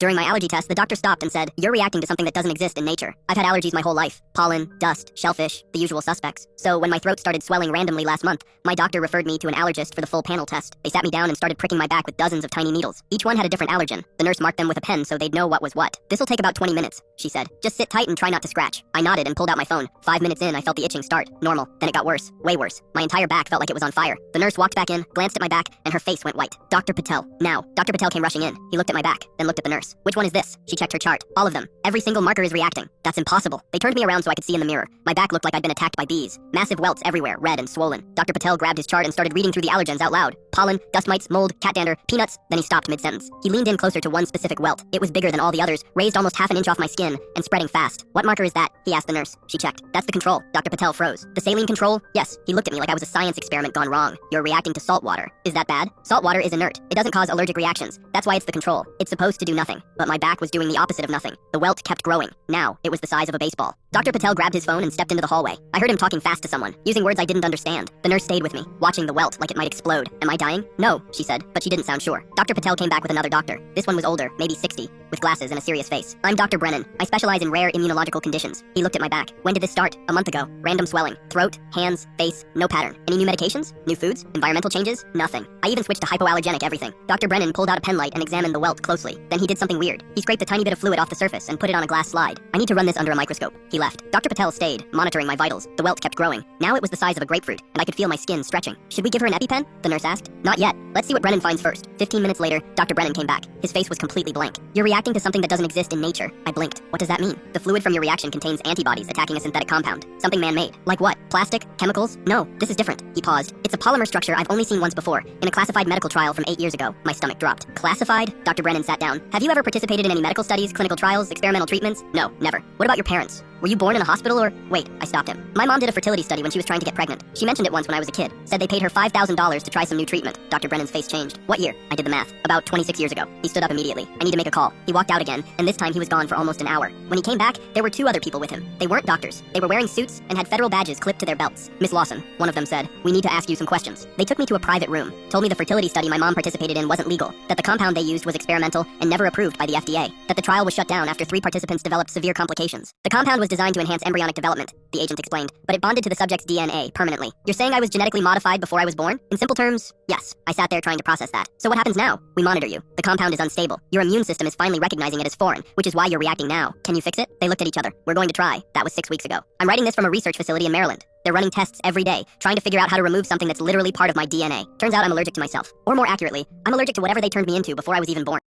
During my allergy test, the doctor stopped and said, "You're reacting to something that doesn't exist in nature. I've had allergies my whole life. Pollen, dust, shellfish, the usual suspects. So when my throat started swelling randomly last month, my doctor referred me to an allergist for the full panel test. They sat me down and started pricking my back with dozens of tiny needles. Each one had a different allergen. The nurse marked them with a pen so they'd know what was what. This'll take about 20 minutes, she said. Just sit tight and try not to scratch." I nodded and pulled out my phone. 5 minutes in, I felt the itching start. Normal. Then it got worse. Way worse. My entire back felt like it was on fire. The nurse walked back in, glanced at my back, and her face went white. "Dr. Patel." Now. Dr. Patel came rushing in. He looked at my back, then looked at the nurse. "Which one is this?" She checked her chart. "All of them. Every single marker is reacting." "That's impossible." They turned me around so I could see in the mirror. My back looked like I'd been attacked by bees. Massive welts everywhere, red and swollen. Dr. Patel grabbed his chart and started reading through the allergens out loud. Pollen, dust mites, mold, cat dander, peanuts. Then he stopped mid-sentence. He leaned in closer to one specific welt. It was bigger than all the others, raised almost half an inch off my skin, and spreading fast. "What marker is that?" he asked the nurse. She checked. "That's the control." Dr. Patel froze. "The saline control?" "Yes." He looked at me like I was a science experiment gone wrong. "You're reacting to salt water. Is that bad?" "Salt water is inert. It doesn't cause allergic reactions. That's why it's the control. It's supposed to do nothing." But my back was doing the opposite of nothing. The welt kept growing. Now, it was the size of a baseball. Dr. Patel grabbed his phone and stepped into the hallway. I heard him talking fast to someone, using words I didn't understand. The nurse stayed with me, watching the welt like it might explode. "Am I dying?" "No," she said, but she didn't sound sure. Dr. Patel came back with another doctor. This one was older, maybe 60, with glasses and a serious face. "I'm Dr. Brennan. I specialize in rare immunological conditions." He looked at my back. "When did this start?" "A month ago. Random swelling. Throat, hands, face, no pattern. Any new medications? New foods? Environmental changes? Nothing. I even switched to hypoallergenic everything." Dr. Brennan pulled out a pen light and examined the welt closely. Then he did something weird. He scraped a tiny bit of fluid off the surface and put it on a glass slide. "I need to run this under a microscope." He left. Dr. Patel stayed, monitoring my vitals. The welt kept growing. Now it was the size of a grapefruit, and I could feel my skin stretching. "Should we give her an EpiPen?" the nurse asked. "Not yet. Let's see what Brennan finds first." 15 minutes later, Dr. Brennan came back. His face was completely blank. "You're reacting to something that doesn't exist in nature." I blinked. "What does that mean?" "The fluid from your reaction contains antibodies attacking a synthetic compound. Something man-made." "Like what? Plastic? Chemicals?" "No, this is different." He paused. "It's a polymer structure I've only seen once before, in a classified medical trial from 8 years ago." My stomach dropped. "Classified?" Dr. Brennan sat down. "Have you ever participated in any medical studies, clinical trials, experimental treatments?" "No, never." "What about your parents? Were you born in a hospital or—" "Wait," I stopped him. "My mom did a fertility study when she was trying to get pregnant. She mentioned it once when I was a kid. Said they paid her $5,000 to try some new treatment." Dr. Brennan's face changed. "What year?" I did the math. "About 26 years ago." He stood up immediately. "I need to make a call." He walked out again, and this time he was gone for almost an hour. When he came back, there were 2 other people with him. They weren't doctors. They were wearing suits and had federal badges clipped to their belts. "Miss Lawson," one of them said, "we need to ask you some questions." They took me to a private room, told me the fertility study my mom participated in wasn't legal, that the compound they used was experimental and never approved by the FDA, that the trial was shut down after 3 participants developed severe complications. "The compound was designed to enhance embryonic development," the agent explained, "but it bonded to the subject's DNA permanently." "You're saying I was genetically modified before I was born?" "In simple terms, yes." I sat there trying to process that. "So what happens now?" "We monitor you. The compound is unstable. Your immune system is finally recognizing it as foreign, which is why you're reacting now. Can you fix it?" They looked at each other. "We're going to try." That was 6 weeks ago. I'm writing this from a research facility in Maryland. They're running tests every day, trying to figure out how to remove something that's literally part of my DNA. Turns out I'm allergic to myself. Or more accurately, I'm allergic to whatever they turned me into before I was even born.